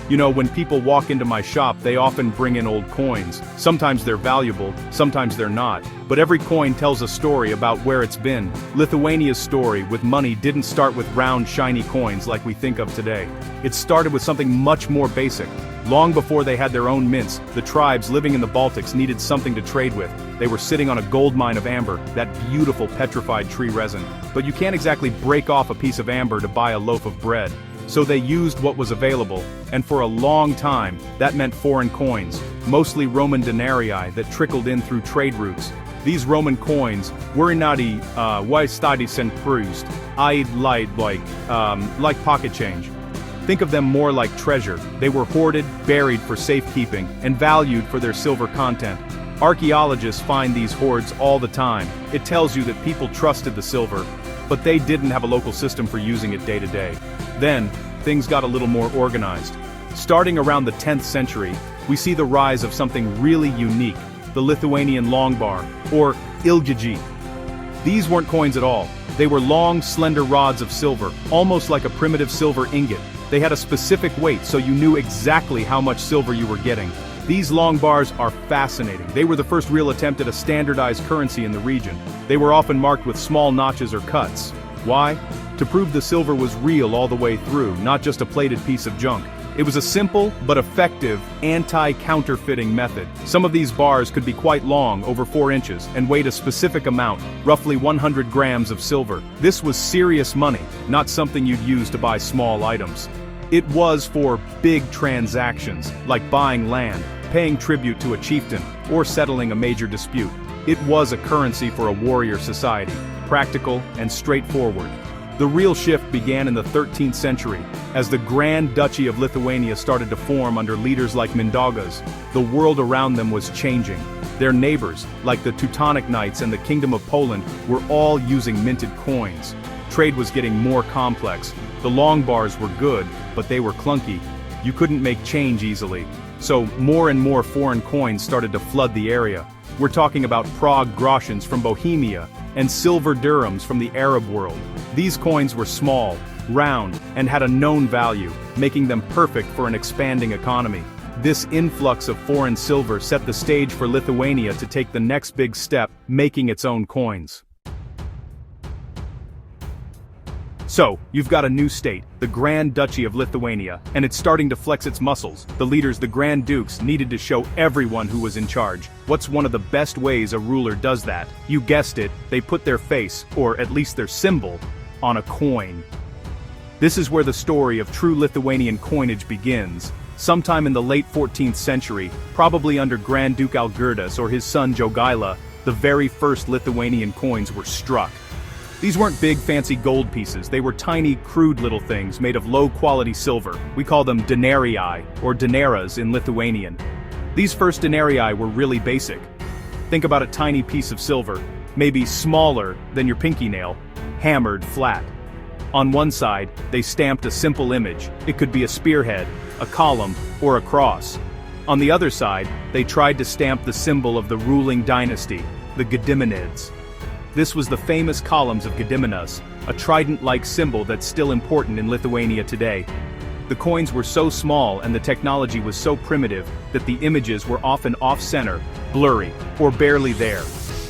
You know, when people walk into my shop, they often bring in old coins. Sometimes they're valuable, sometimes they're not. But every coin tells a story about where it's been. Lithuania's story with money didn't start with round, shiny coins like we think of today. It started with something much more basic. Long before they had their own mints, the tribes living in the Baltics needed something to trade with. They were sitting on a gold mine of amber, that beautiful petrified tree resin. But you can't exactly break off a piece of amber to buy a loaf of bread. So they used what was available, and for a long time, that meant foreign coins, mostly Roman denarii that trickled in through trade routes. These Roman coins were not studied and proved, like pocket change. Think of them more like treasure. They were hoarded, buried for safekeeping, and valued for their silver content. Archaeologists find these hoards all the time. It tells you that people trusted the silver, but they didn't have a local system for using it day to day. Then, things got a little more organized. Starting around the 10th century, we see the rise of something really unique, the Lithuanian longbar, or ilgiji. These weren't coins at all. They were long, slender rods of silver, almost like a primitive silver ingot. They had a specific weight, so you knew exactly how much silver you were getting. These long bars are fascinating. They were the first real attempt at a standardized currency in the region. They were often marked with small notches or cuts. Why? To prove the silver was real all the way through, not just a plated piece of junk. It was a simple, but effective, anti-counterfeiting method. Some of these bars could be quite long, over 4 inches, and weighed a specific amount, roughly 100 grams of silver. This was serious money, not something you'd use to buy small items. It was for big transactions, like buying land, paying tribute to a chieftain, or settling a major dispute. It was a currency for a warrior society, practical and straightforward. The real shift began in the 13th century, as the Grand Duchy of Lithuania started to form under leaders like Mindaugas. The world around them was changing. Their neighbors, like the Teutonic Knights and the Kingdom of Poland, were all using minted coins. Trade was getting more complex. The long bars were good, but they were clunky. You couldn't make change easily. So more and more foreign coins started to flood the area. We're talking about Prague groshens from Bohemia, and silver dirhams from the Arab world. These coins were small, round, and had a known value, making them perfect for an expanding economy. This influx of foreign silver set the stage for Lithuania to take the next big step, making its own coins. So, you've got a new state, the Grand Duchy of Lithuania, and it's starting to flex its muscles. The leaders, the Grand Dukes, needed to show everyone who was in charge. What's one of the best ways a ruler does that? You guessed it, they put their face, or at least their symbol, on a coin. This is where the story of true Lithuanian coinage begins. Sometime in the late 14th century, probably under Grand Duke Algirdas or his son Jogaila, the very first Lithuanian coins were struck. These weren't big fancy gold pieces, they were tiny, crude little things made of low-quality silver. We call them denarii, or denaras in Lithuanian. These first denarii were really basic. Think about a tiny piece of silver, maybe smaller than your pinky nail, hammered flat. On one side, they stamped a simple image. It could be a spearhead, a column, or a cross. On the other side, they tried to stamp the symbol of the ruling dynasty, the Gediminids. This was the famous columns of Gediminas, a trident-like symbol that's still important in Lithuania today. The coins were so small and the technology was so primitive that the images were often off-center, blurry, or barely there.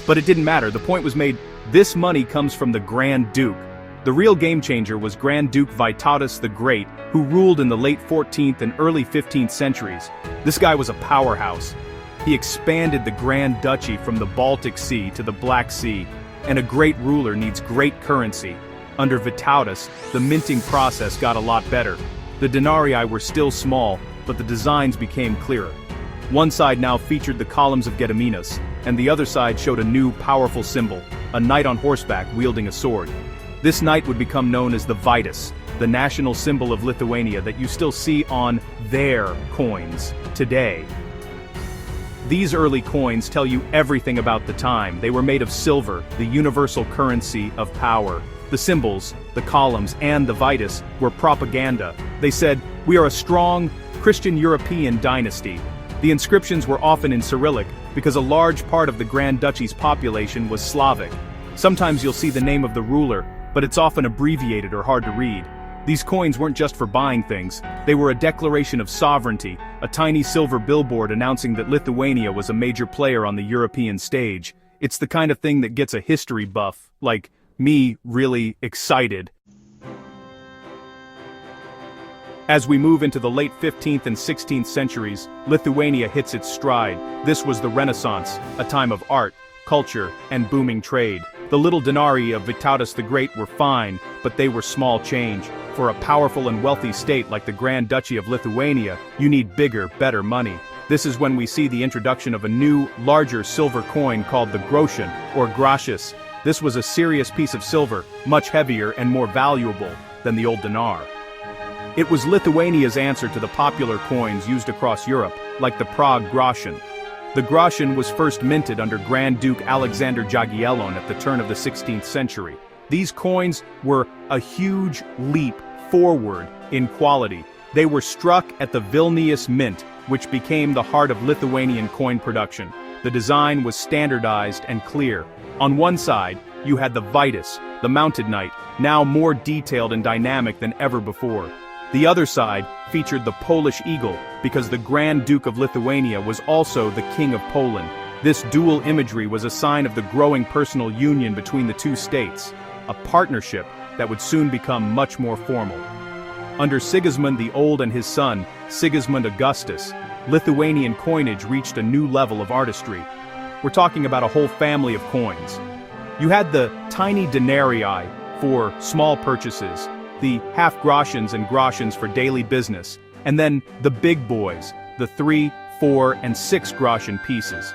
But it didn't matter, the point was made: this money comes from the Grand Duke. The real game-changer was Grand Duke Vytautas the Great, who ruled in the late 14th and early 15th centuries. This guy was a powerhouse. He expanded the Grand Duchy from the Baltic Sea to the Black Sea. And a great ruler needs great currency. Under Vytautas, the minting process got a lot better. The denarii were still small, but the designs became clearer. One side now featured the columns of Gediminas, and the other side showed a new, powerful symbol, a knight on horseback wielding a sword. This knight would become known as the Vitus, the national symbol of Lithuania that you still see on their coins today. These early coins tell you everything about the time. They were made of silver, the universal currency of power. The symbols, the columns, and the Vitus were propaganda. They said, "We are a strong, Christian European dynasty." The inscriptions were often in Cyrillic, because a large part of the Grand Duchy's population was Slavic. Sometimes you'll see the name of the ruler, but it's often abbreviated or hard to read. These coins weren't just for buying things, they were a declaration of sovereignty, a tiny silver billboard announcing that Lithuania was a major player on the European stage. It's the kind of thing that gets a history buff, like me, really excited. As we move into the late 15th and 16th centuries, Lithuania hits its stride. This was the Renaissance, a time of art, culture, and booming trade. The little denarii of Vytautas the Great were fine, but they were small change. For a powerful and wealthy state like the Grand Duchy of Lithuania, you need bigger, better money. This is when we see the introduction of a new, larger silver coin called the groschen, or groschus. This was a serious piece of silver, much heavier and more valuable than the old dinar. It was Lithuania's answer to the popular coins used across Europe, like the Prague groschen. The groschen was first minted under Grand Duke Alexander Jagiellon at the turn of the 16th century. These coins were a huge leap forward in quality. They were struck at the Vilnius Mint, which became the heart of Lithuanian coin production. The design was standardized and clear. On one side, you had the Vitus, the mounted knight, now more detailed and dynamic than ever before. The other side featured the Polish eagle, because the Grand Duke of Lithuania was also the King of Poland. This dual imagery was a sign of the growing personal union between the two states, a partnership that would soon become much more formal. Under Sigismund the Old and his son, Sigismund Augustus, Lithuanian coinage reached a new level of artistry. We're talking about a whole family of coins. You had the tiny denarii for small purchases, the half-groschens and groschens for daily business, and then the big boys, the 3, 4, and 6 groschen pieces.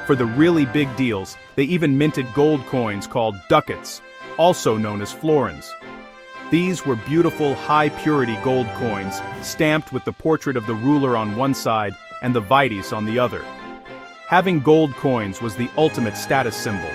For the really big deals, they even minted gold coins called ducats, also known as florins. These were beautiful, high-purity gold coins, stamped with the portrait of the ruler on one side and the vitis on the other. Having gold coins was the ultimate status symbol.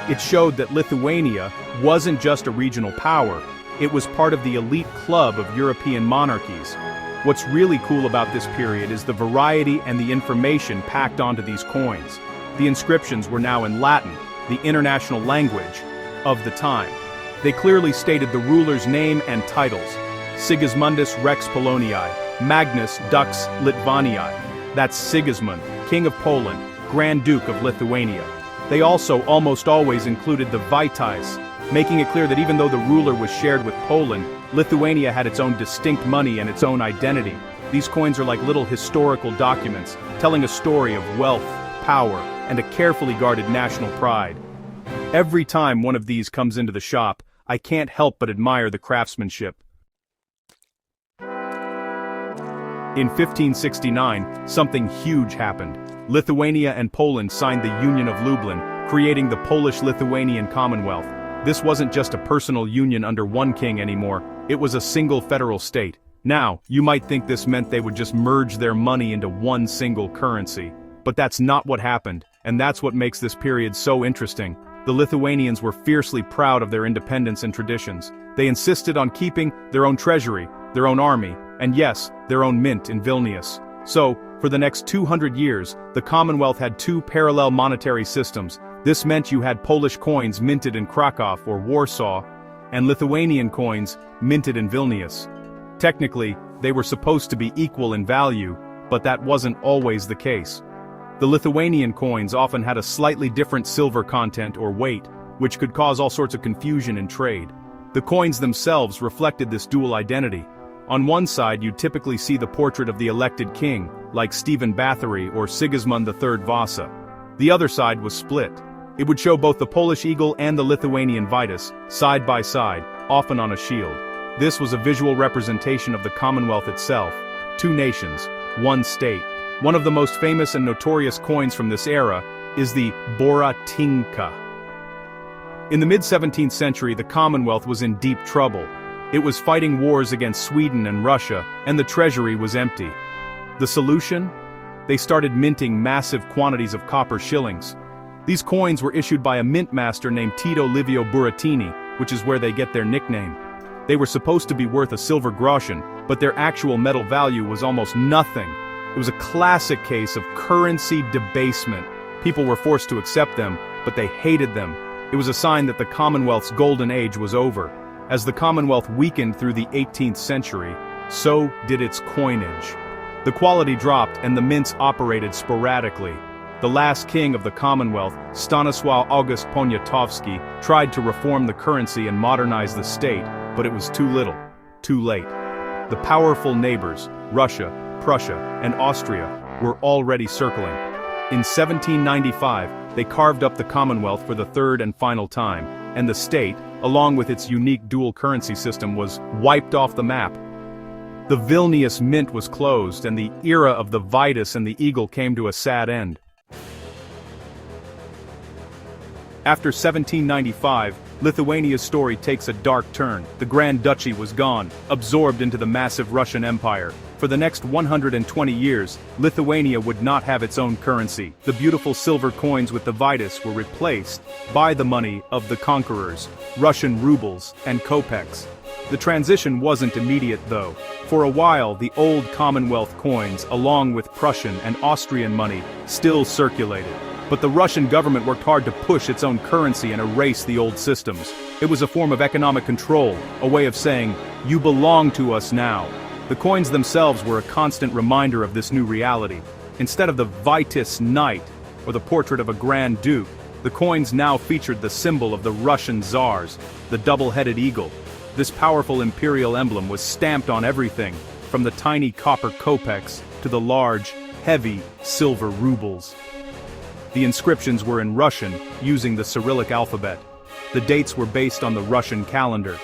It showed that Lithuania wasn't just a regional power, it was part of the elite club of European monarchies. What's really cool about this period is the variety and the information packed onto these coins. The inscriptions were now in Latin, the international language of the time. They clearly stated the ruler's name and titles: Sigismundus Rex Poloniae, Magnus Dux Litvaniae. That's Sigismund, King of Poland, Grand Duke of Lithuania. They also almost always included the vitis, making it clear that even though the ruler was shared with Poland, Lithuania had its own distinct money and its own identity. These coins are like little historical documents, telling a story of wealth, power, and a carefully guarded national pride. Every time one of these comes into the shop, I can't help but admire the craftsmanship. In 1569, something huge happened. Lithuania and Poland signed the Union of Lublin, creating the Polish-Lithuanian Commonwealth. This wasn't just a personal union under one king anymore, it was a single federal state. Now, you might think this meant they would just merge their money into one single currency. But that's not what happened, and that's what makes this period so interesting. The Lithuanians were fiercely proud of their independence and traditions. They insisted on keeping their own treasury, their own army, and yes, their own mint in Vilnius. So, for the next 200 years, the Commonwealth had two parallel monetary systems. This meant you had Polish coins minted in Krakow or Warsaw, and Lithuanian coins minted in Vilnius. Technically, they were supposed to be equal in value, but that wasn't always the case. The Lithuanian coins often had a slightly different silver content or weight, which could cause all sorts of confusion in trade. The coins themselves reflected this dual identity. On one side you'd typically see the portrait of the elected king, like Stephen Bathory or Sigismund III Vasa. The other side was split. It would show both the Polish eagle and the Lithuanian vitus, side by side, often on a shield. This was a visual representation of the Commonwealth itself. Two nations, one state. One of the most famous and notorious coins from this era is the Boratinka. In the mid-17th century, the Commonwealth was in deep trouble. It was fighting wars against Sweden and Russia, and the treasury was empty. The solution? They started minting massive quantities of copper shillings. These coins were issued by a mint master named Tito Livio Buratini, which is where they get their nickname. They were supposed to be worth a silver groschen, but their actual metal value was almost nothing. It was a classic case of currency debasement. People were forced to accept them, but they hated them. It was a sign that the Commonwealth's golden age was over. As the Commonwealth weakened through the 18th century, so did its coinage. The quality dropped and the mints operated sporadically. The last king of the Commonwealth, Stanisław August Poniatowski, tried to reform the currency and modernize the state, but it was too little, too late. The powerful neighbors, Russia, Prussia, and Austria, were already circling. In 1795, they carved up the Commonwealth for the third and final time, and the state, along with its unique dual currency system, was wiped off the map. The Vilnius Mint was closed, and the era of the Vitus and the Eagle came to a sad end. After 1795, Lithuania's story takes a dark turn. The Grand Duchy was gone, absorbed into the massive Russian Empire. For the next 120 years, Lithuania would not have its own currency. The beautiful silver coins with the Vitus were replaced by the money of the conquerors, Russian rubles and kopecks. The transition wasn't immediate though. For a while, the old Commonwealth coins, along with Prussian and Austrian money, still circulated. But the Russian government worked hard to push its own currency and erase the old systems. It was a form of economic control, a way of saying, "You belong to us now." The coins themselves were a constant reminder of this new reality. Instead of the Vitus Knight, or the portrait of a Grand Duke, the coins now featured the symbol of the Russian Tsars, the double-headed eagle. This powerful imperial emblem was stamped on everything, from the tiny copper kopecks to the large, heavy, silver rubles. The inscriptions were in Russian, using the Cyrillic alphabet. The dates were based on the Russian calendar.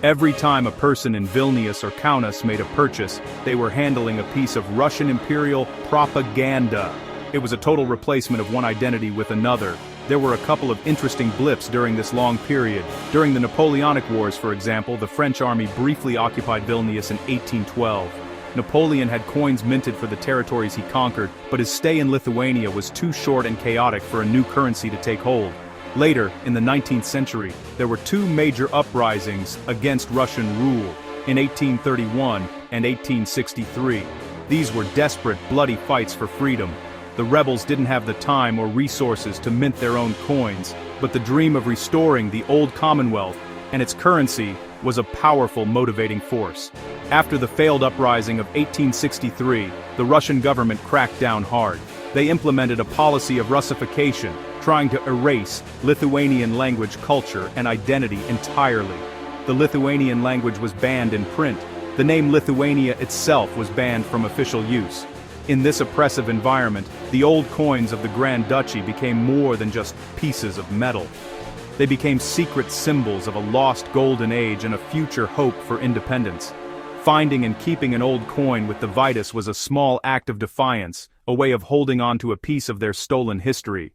Every time a person in Vilnius or Kaunas made a purchase, they were handling a piece of Russian imperial propaganda. It was a total replacement of one identity with another. There were a couple of interesting blips during this long period. During the Napoleonic Wars, for example, the French army briefly occupied Vilnius in 1812. Napoleon had coins minted for the territories he conquered, but his stay in Lithuania was too short and chaotic for a new currency to take hold. Later, in the 19th century, there were two major uprisings against Russian rule, in 1831 and 1863. These were desperate, bloody fights for freedom. The rebels didn't have the time or resources to mint their own coins, but the dream of restoring the old Commonwealth and its currency was a powerful motivating force. After the failed uprising of 1863, the Russian government cracked down hard. They implemented a policy of Russification, trying to erase Lithuanian language, culture, and identity entirely. The Lithuanian language was banned in print. The name Lithuania itself was banned from official use. In this oppressive environment, the old coins of the Grand Duchy became more than just pieces of metal. They became secret symbols of a lost golden age and a future hope for independence. Finding and keeping an old coin with the Vitus was a small act of defiance, a way of holding on to a piece of their stolen history.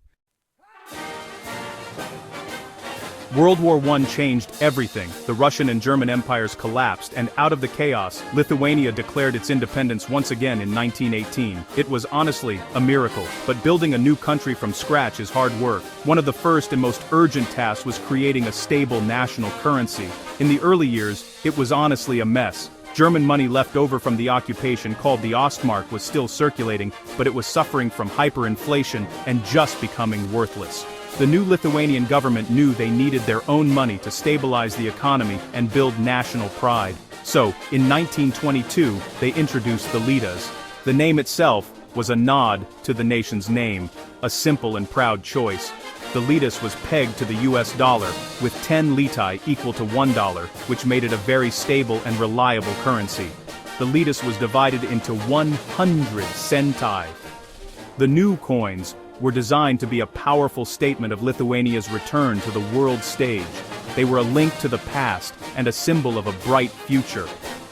World War I changed everything. The Russian and German empires collapsed, and out of the chaos, Lithuania declared its independence once again in 1918. It was honestly a miracle, but building a new country from scratch is hard work. One of the first and most urgent tasks was creating a stable national currency. In the early years, it was honestly a mess. German money left over from the occupation, called the Ostmark, was still circulating, but it was suffering from hyperinflation and just becoming worthless. The new Lithuanian government knew they needed their own money to stabilize the economy and build national pride. So, in 1922, they introduced the Litas. The name itself was a nod to the nation's name, a simple and proud choice. The Litas was pegged to the US dollar, with 10 litai equal to $1, which made it a very stable and reliable currency. The Litas was divided into 100 centai. The new coins were designed to be a powerful statement of Lithuania's return to the world stage. They were a link to the past and a symbol of a bright future.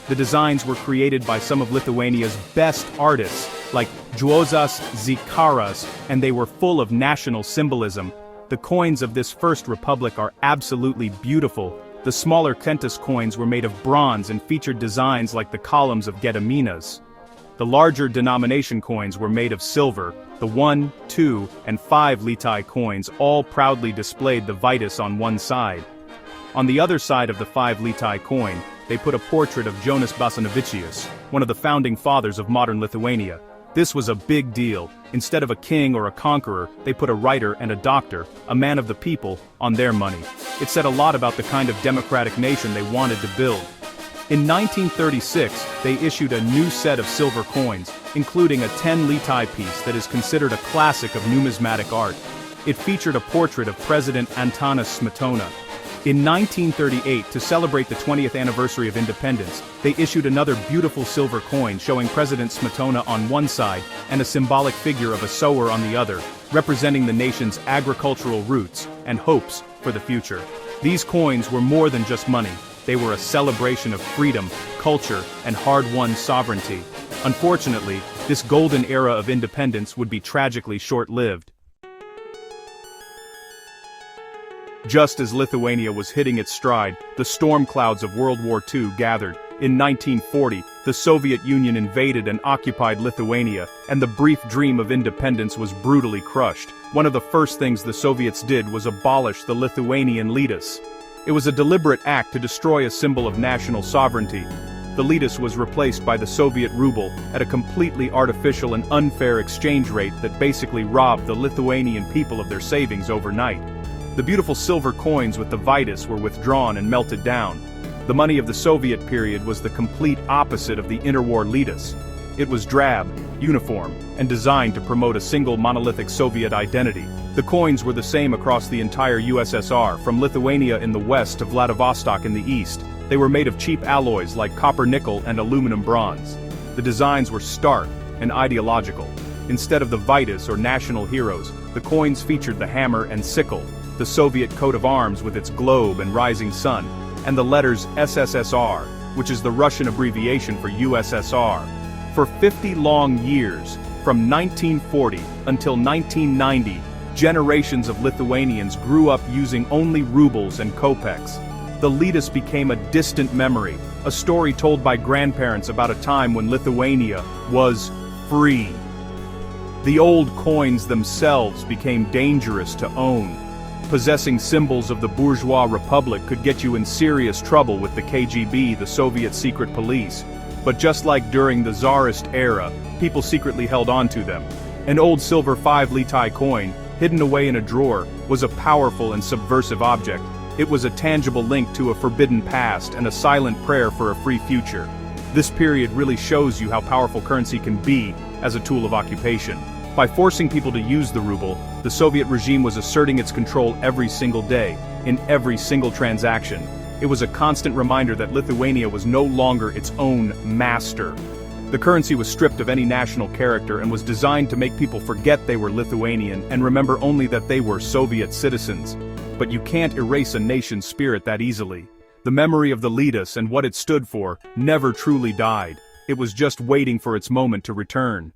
The designs were created by some of Lithuania's best artists, like Juozas Zikaras, and they were full of national symbolism. The coins of this first republic are absolutely beautiful. The smaller centus coins were made of bronze and featured designs like the columns of Gediminas. The larger denomination coins were made of silver. The 1, 2, and 5 litai coins all proudly displayed the Vitus on one side. On the other side of the 5 litai coin, they put a portrait of Jonas Basanavičius, one of the founding fathers of modern Lithuania. This was a big deal. Instead of a king or a conqueror, they put a writer and a doctor, a man of the people, on their money. It said a lot about the kind of democratic nation they wanted to build. In 1936, they issued a new set of silver coins, including a 10 Litai piece that is considered a classic of numismatic art. It featured a portrait of President Antanas Smetona. In 1938, to celebrate the 20th anniversary of independence, they issued another beautiful silver coin showing President Smetona on one side and a symbolic figure of a sower on the other, representing the nation's agricultural roots and hopes for the future. These coins were more than just money. They were a celebration of freedom, culture, and hard-won sovereignty. Unfortunately, this golden era of independence would be tragically short-lived. Just as Lithuania was hitting its stride, the storm clouds of World War II gathered. In 1940, the Soviet Union invaded and occupied Lithuania, and the brief dream of independence was brutally crushed. One of the first things the Soviets did was abolish the Lithuanian Litas. It was a deliberate act to destroy a symbol of national sovereignty. The Litas was replaced by the Soviet ruble at a completely artificial and unfair exchange rate that basically robbed the Lithuanian people of their savings overnight. The beautiful silver coins with the Vitas were withdrawn and melted down. The money of the Soviet period was the complete opposite of the interwar Litas. It was drab, uniform, and designed to promote a single monolithic Soviet identity. The coins were the same across the entire USSR, from Lithuania in the west to Vladivostok in the east. They were made of cheap alloys like copper nickel and aluminum bronze. The designs were stark and ideological. Instead of the Vitas or national heroes, the coins featured the hammer and sickle, the Soviet coat of arms with its globe and rising sun, and the letters SSSR, which is the Russian abbreviation for USSR. For 50 long years, from 1940 until 1990, generations of Lithuanians grew up using only rubles and kopecks. The Litas became a distant memory, a story told by grandparents about a time when Lithuania was free. The old coins themselves became dangerous to own. Possessing symbols of the bourgeois republic could get you in serious trouble with the KGB, the Soviet secret police. But just like during the Tsarist era, people secretly held on to them. An old silver 5 Litai coin, hidden away in a drawer, was a powerful and subversive object. It was a tangible link to a forbidden past and a silent prayer for a free future. This period really shows you how powerful currency can be as a tool of occupation. By forcing people to use the ruble, the Soviet regime was asserting its control every single day, in every single transaction. It was a constant reminder that Lithuania was no longer its own master. The currency was stripped of any national character and was designed to make people forget they were Lithuanian and remember only that they were Soviet citizens. But you can't erase a nation's spirit that easily. The memory of the Litas and what it stood for never truly died. It was just waiting for its moment to return.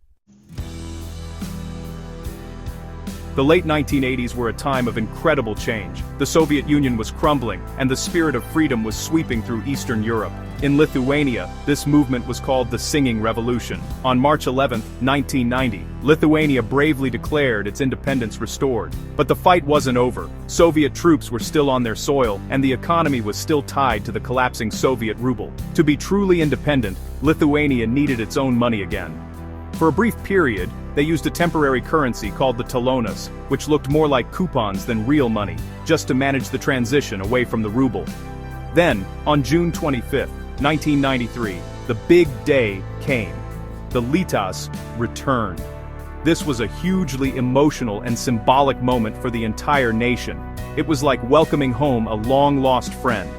The late 1980s were a time of incredible change. The Soviet Union was crumbling, and the spirit of freedom was sweeping through Eastern Europe. In Lithuania, this movement was called the Singing Revolution. On March 11, 1990, Lithuania bravely declared its independence restored. But the fight wasn't over. Soviet troops were still on their soil, and the economy was still tied to the collapsing Soviet ruble. To be truly independent, Lithuania needed its own money again. For a brief period, they used a temporary currency called the talonas, which looked more like coupons than real money, just to manage the transition away from the ruble. Then, on June 25, 1993, the big day came. The Litas returned. This was a hugely emotional and symbolic moment for the entire nation. It was like welcoming home a long-lost friend.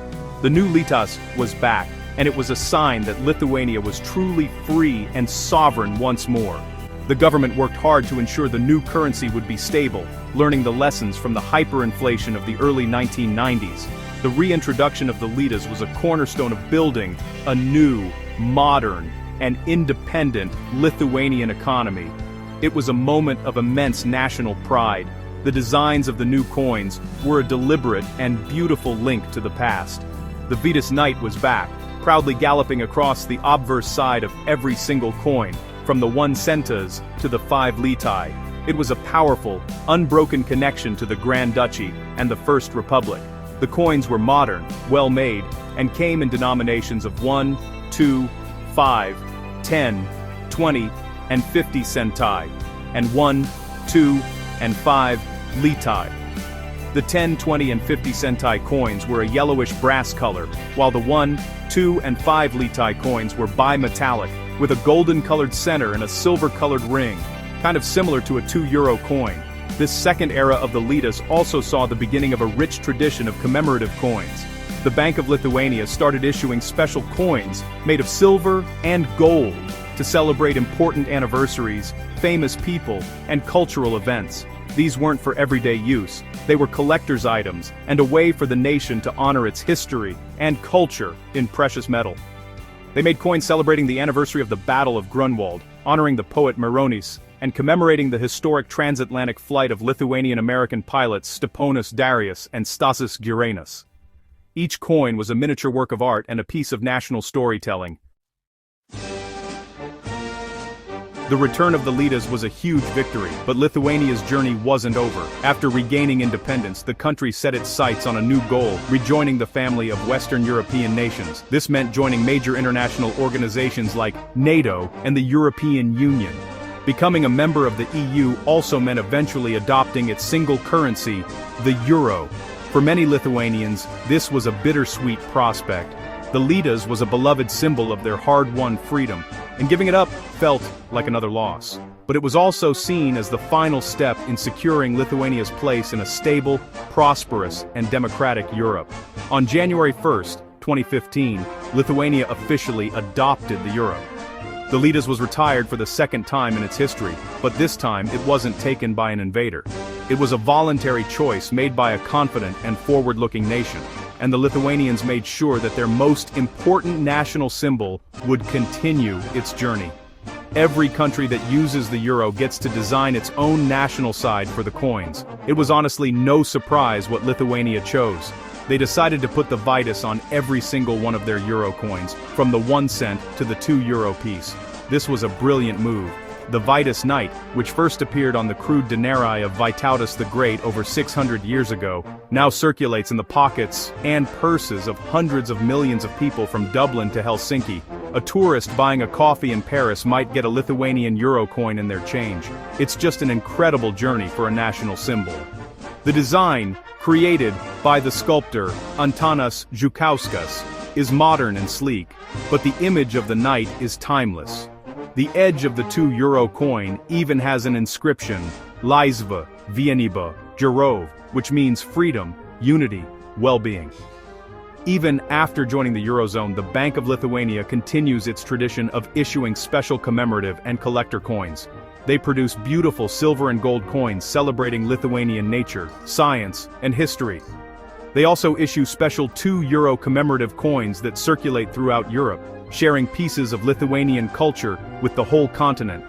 The new Litas was back, and it was a sign that Lithuania was truly free and sovereign once more. The government worked hard to ensure the new currency would be stable, learning the lessons from the hyperinflation of the early 1990s. The reintroduction of the Litas was a cornerstone of building a new, modern, and independent Lithuanian economy. It was a moment of immense national pride. The designs of the new coins were a deliberate and beautiful link to the past. The Vitas Knight was back, proudly galloping across the obverse side of every single coin, from the 1 centas to the 5 litai. It was a powerful, unbroken connection to the Grand Duchy and the First Republic. The coins were modern, well-made, and came in denominations of 1, 2, 5, 10, 20, and 50 centai, and 1, 2, and 5 litai. The 10, 20, and 50 centai coins were a yellowish brass color, while the 1, 2, and 5 litai coins were bimetallic, with a golden-colored center and a silver-colored ring, kind of similar to a €2 coin. This second era of the Litas also saw the beginning of a rich tradition of commemorative coins. The Bank of Lithuania started issuing special coins made of silver and gold to celebrate important anniversaries, famous people, and cultural events. These weren't for everyday use, they were collector's items and a way for the nation to honor its history and culture in precious metal. They made coins celebrating the anniversary of the Battle of Grunwald, honoring the poet Maironis, and commemorating the historic transatlantic flight of Lithuanian-American pilots Steponas Darius and Stasys Girėnas. Each coin was a miniature work of art and a piece of national storytelling. The return of the Litas was a huge victory, but Lithuania's journey wasn't over. After regaining independence, the country set its sights on a new goal, rejoining the family of Western European nations. This meant joining major international organizations like NATO and the European Union. Becoming a member of the EU also meant eventually adopting its single currency, the euro. For many Lithuanians, this was a bittersweet prospect. The Litas was a beloved symbol of their hard-won freedom, and giving it up felt like another loss. But it was also seen as the final step in securing Lithuania's place in a stable, prosperous, and democratic Europe. On January 1st, 2015, Lithuania officially adopted the euro. The Litas was retired for the second time in its history, but this time it wasn't taken by an invader. It was a voluntary choice made by a confident and forward-looking nation, and the Lithuanians made sure that their most important national symbol would continue its journey. Every country that uses the euro gets to design its own national side for the coins. It was honestly no surprise what Lithuania chose. They decided to put the Vitas on every single one of their euro coins, from the 1 cent to the €2 piece. This was a brilliant move. The Vitas Knight, which first appeared on the crude denarii of Vytautas the Great over 600 years ago, now circulates in the pockets and purses of hundreds of millions of people from Dublin to Helsinki. A tourist buying a coffee in Paris might get a Lithuanian euro coin in their change. It's just an incredible journey for a national symbol. The design, created by the sculptor Antanas Žukauskas, is modern and sleek, but the image of the knight is timeless. The edge of the €2 coin even has an inscription, Laisva, Vienyba, Gerov, which means freedom, unity, well-being. Even after joining the Eurozone, the Bank of Lithuania continues its tradition of issuing special commemorative and collector coins. They produce beautiful silver and gold coins celebrating Lithuanian nature, science, and history. They also issue special €2 commemorative coins that circulate throughout Europe, sharing pieces of Lithuanian culture with the whole continent.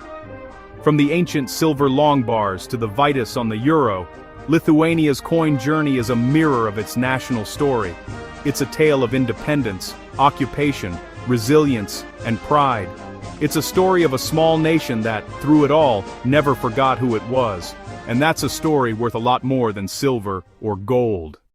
From the ancient silver long bars to the Vitas on the euro, Lithuania's coin journey is a mirror of its national story. It's a tale of independence, occupation, resilience, and pride. It's a story of a small nation that, through it all, never forgot who it was. And that's a story worth a lot more than silver or gold.